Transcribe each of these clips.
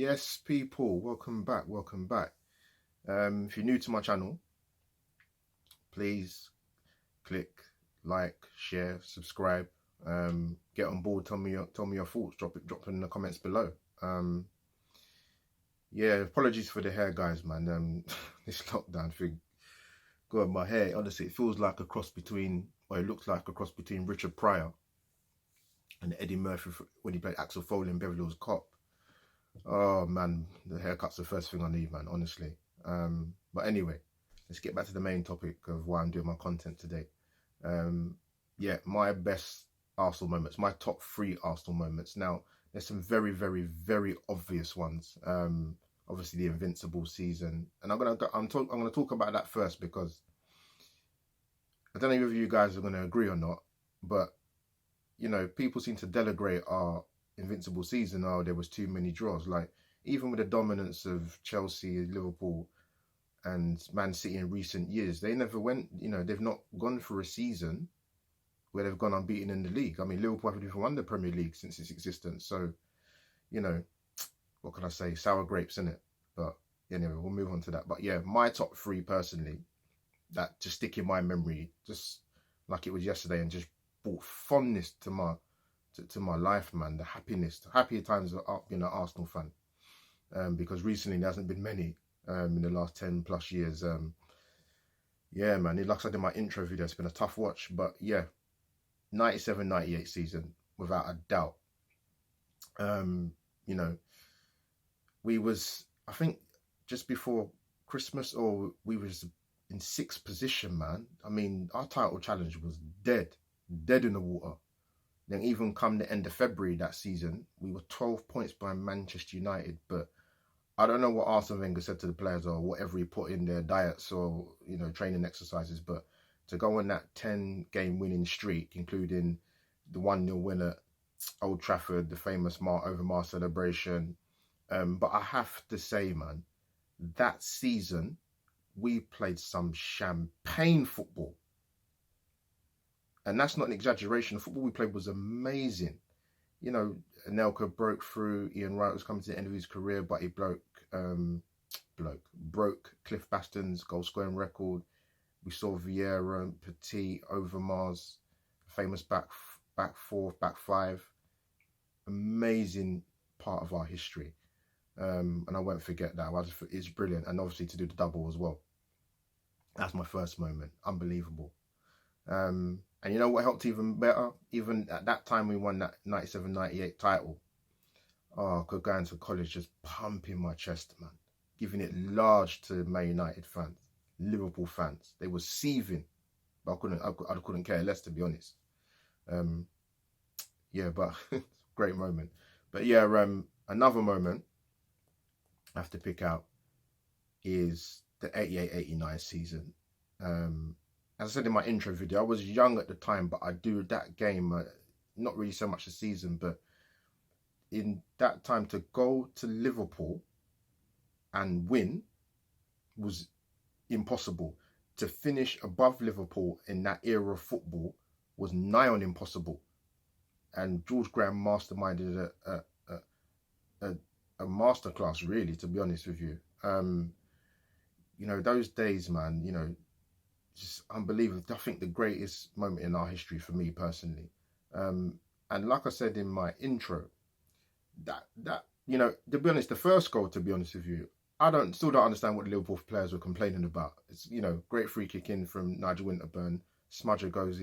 Yes, people, welcome back, welcome back. If you're new to my channel, please click like, share, subscribe, get on board, tell me your thoughts, drop it in the comments below. Yeah, apologies for the hair, guys, man. This lockdown thing, God, my hair, honestly, it feels like a cross between, or it looks like a cross between Richard Pryor and Eddie Murphy when he played Axel Foley in Beverly Hills Cop. Oh man, the haircut's the first thing I need, man, honestly. But anyway, let's get back to the main topic of why I'm doing my content today. Yeah, my best Arsenal moments, my top 3 Arsenal moments. Now, there's some very, very, very obvious ones. Obviously the Invincible season, and I'm gonna talk about that first because I don't know if you guys are gonna agree or not, but you know, people seem to denigrate our Invincible season. Oh, there was too many draws. Like, even with the dominance of Chelsea, Liverpool and Man City in recent years, they never went, you know, they've not gone for a season where they've gone unbeaten in the league. I mean, Liverpool haven't even won the Premier League since its existence. So, you know, what can I say? Sour grapes, innit? But anyway, we'll move on to that. But yeah, my top 3 personally, that just stick in my memory, just like it was yesterday, and just brought fondness to my life, man. The happier times of being an Arsenal fan, because recently there hasn't been many in the last 10 plus years. Yeah, man, like I said in my intro video, it's been a tough watch, but yeah, 97-98 season without a doubt. You know, we was, I think, just before Christmas, or we was in 6th position, man. I mean, our title challenge was dead in the water. Then even come the end of February that season, we were 12 points behind Manchester United. But I don't know what Arsene Wenger said to the players or whatever he put in their diets or, you know, training exercises, but to go on that 10-game winning streak, including the 1-0 win at Old Trafford, the famous over celebration. But I have to say, man, that season, we played some champagne football. And that's not an exaggeration. The football we played was amazing. You know, Anelka broke through. Ian Wright was coming to the end of his career, but he broke Cliff Baston's goal scoring record. We saw Vieira, Petit, Overmars, famous back 4, back 5. Amazing part of our history. And I won't forget that. It's brilliant. And obviously to do the double as well. That's my first moment. Unbelievable. And you know what helped even better? Even at that time we won that 97-98 title. Oh, I could go into college just pumping my chest, man. Giving it large to Man United fans, Liverpool fans. They were seething. But I couldn't care less, to be honest. Yeah, but great moment. But yeah, another moment I have to pick out is the 88-89 season. As I said in my intro video, I was young at the time, but I do that game, not really so much the season, but in that time to go to Liverpool and win was impossible. To finish above Liverpool in that era of football was nigh on impossible. And George Graham masterminded a masterclass, really, to be honest with you. You know, those days, man, you know, just unbelievable. I think the greatest moment in our history for me personally. And like I said in my intro, that you know, to be honest, the first goal, to be honest with you, I still don't understand what the Liverpool players were complaining about. It's, you know, great free kick in from Nigel Winterburn. Smudger goes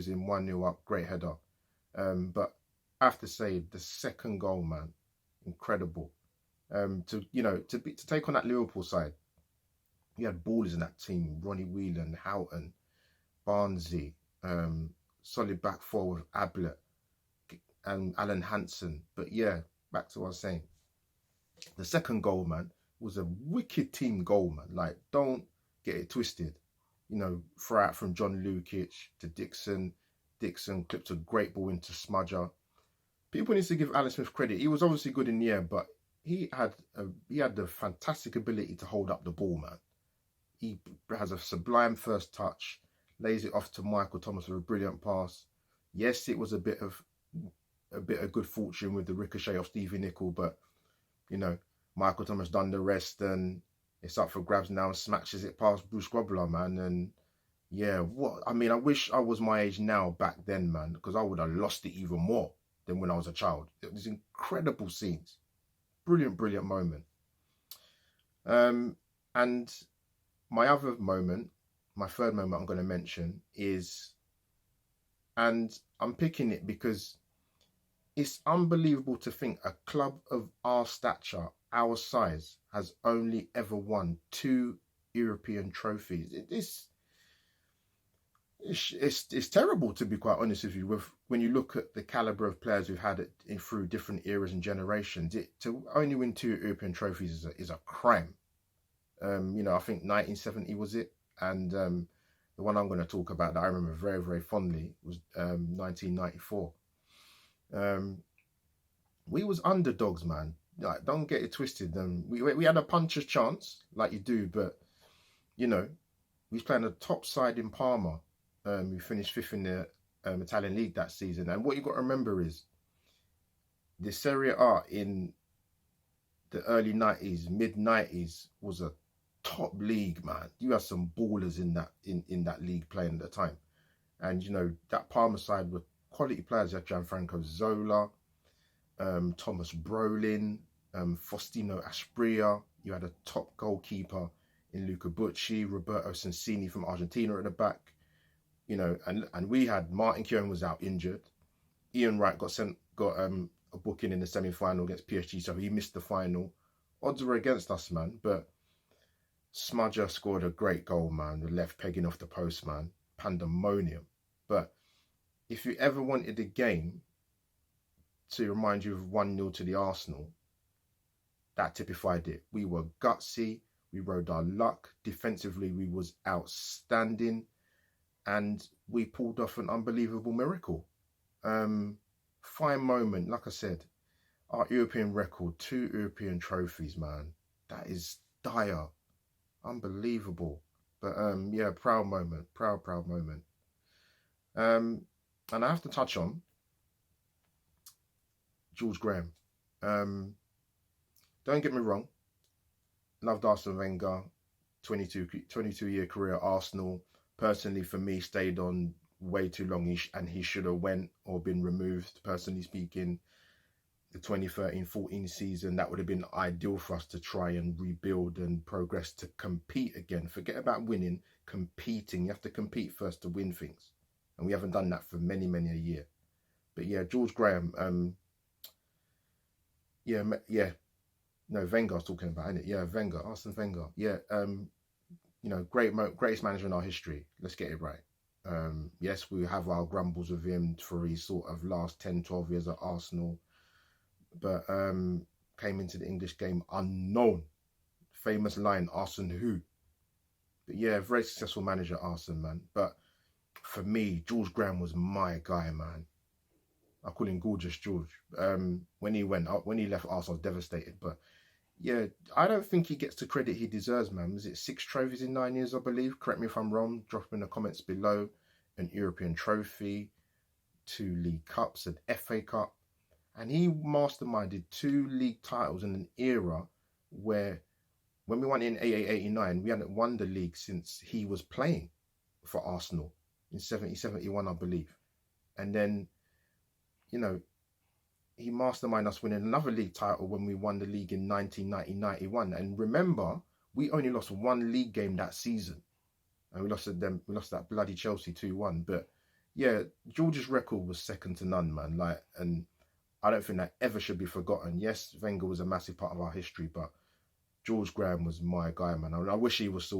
in 1-0 up, great header. But I have to say, the second goal, man, incredible. To take on that Liverpool side, you had ballers in that team: Ronnie Whelan, Houghton, Barnsley, solid back 4 with Ablett and Alan Hansen. But yeah, back to what I was saying. The second goal, man, was a wicked team goal, man. Like, don't get it twisted. You know, throw out from John Lukic to Dixon. Dixon clipped a great ball into Smudger. People need to give Alan Smith credit. He was obviously good in the air, but he had the fantastic ability to hold up the ball, man. He has a sublime first touch, lays it off to Michael Thomas with a brilliant pass. Yes, it was a bit of good fortune with the ricochet of Stevie Nicol, but you know, Michael Thomas done the rest, and it's up for grabs now and smashes it past Bruce Grobbelaar, man. And yeah, what I mean, I wish I was my age now back then, man, because I would have lost it even more than when I was a child. It was incredible scenes, brilliant, brilliant moment. And my other moment, my third moment I'm going to mention is, and I'm picking it because it's unbelievable to think a club of our stature, our size, has only ever won 2 European trophies. It's terrible, to be quite honest with you. When you look at the calibre of players we've had through different eras and generations, to only win 2 European trophies is a crime. You know, I think 1970 was it, and the one I'm going to talk about that I remember very, very fondly was 1994. We was underdogs, man. Like, don't get it twisted. We had a puncher's chance, like you do, but you know, we was playing a top side in Parma. We finished 5th in the Italian league that season. And what you got to remember is the Serie A in the early 90s, mid 90s was a top league, man. You had some ballers in that league playing at the time. And you know, that Parma side were quality players. You had Gianfranco Zola, Thomas Brolin, Faustino Asprilla. You had a top goalkeeper in Luca Bucci, Roberto Sensini from Argentina at the back. You know, and we had Martin Keown was out injured. Ian Wright got a booking in the semi-final against PSG, so he missed the final. Odds were against us, man. But Smudger scored a great goal, man. The left pegging off the post, man. Pandemonium. But if you ever wanted a game to remind you of 1-0 to the Arsenal, that typified it. We were gutsy. We rode our luck. Defensively, we was outstanding. And we pulled off an unbelievable miracle. Fine moment, like I said, our European record, 2 European trophies, man. That is dire. Unbelievable. But yeah, proud moment. Proud moment. And I have to touch on George Graham. Don't get me wrong. Loved Arsene Wenger. 22-year career at Arsenal. Personally, for me, stayed on way too long, and he should have went or been removed. Personally speaking, the 2013-14 season, that would have been ideal for us to try and rebuild and progress to compete again. Forget about winning, competing. You have to compete first to win things, and we haven't done that for many a year. But yeah, George Graham. No, Wenger I was talking about, isn't it? Yeah, Wenger, Arsene Wenger. Yeah, you know, greatest manager in our history. Let's get it right. Yes, we have our grumbles with him for his sort of last 10, 12 years at Arsenal. But came into the English game unknown. Famous line, Arsene who? But yeah, very successful manager, Arsene, man. But for me, George Graham was my guy, man. I call him Gorgeous George. When he left Arsenal, I was devastated. But yeah, I don't think he gets the credit he deserves, man. Was it 6 trophies in 9 years, I believe? Correct me if I'm wrong. Drop in the comments below. An European trophy, 2 League Cups, an FA Cup. And he masterminded 2 league titles in an era where, when we won in 88-89, we hadn't won the league since he was playing for Arsenal in 70-71, I believe. And then, you know, he masterminded us winning another league title when we won the league in 1990-91. And remember, we only lost 1 league game that season, and we lost that bloody Chelsea 2-1. But yeah, George's record was second to none, man. Like, and I don't think that ever should be forgotten. Yes, Wenger was a massive part of our history, but George Graham was my guy, man. I wish he was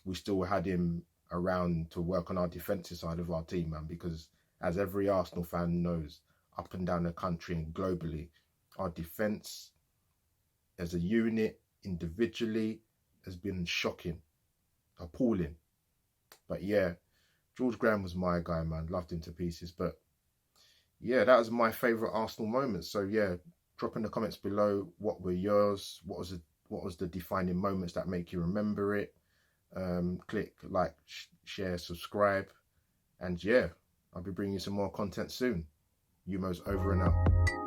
we still had him around to work on our defensive side of our team, man, because as every Arsenal fan knows, up and down the country and globally, our defence as a unit, individually, has been shocking, appalling. But yeah, George Graham was my guy, man. Loved him to pieces. But yeah, that was my favourite Arsenal moment. So yeah, drop in the comments below what were yours. What was the defining moments that make you remember it? Click like, share, subscribe, and yeah, I'll be bringing you some more content soon. Yumo's over and out.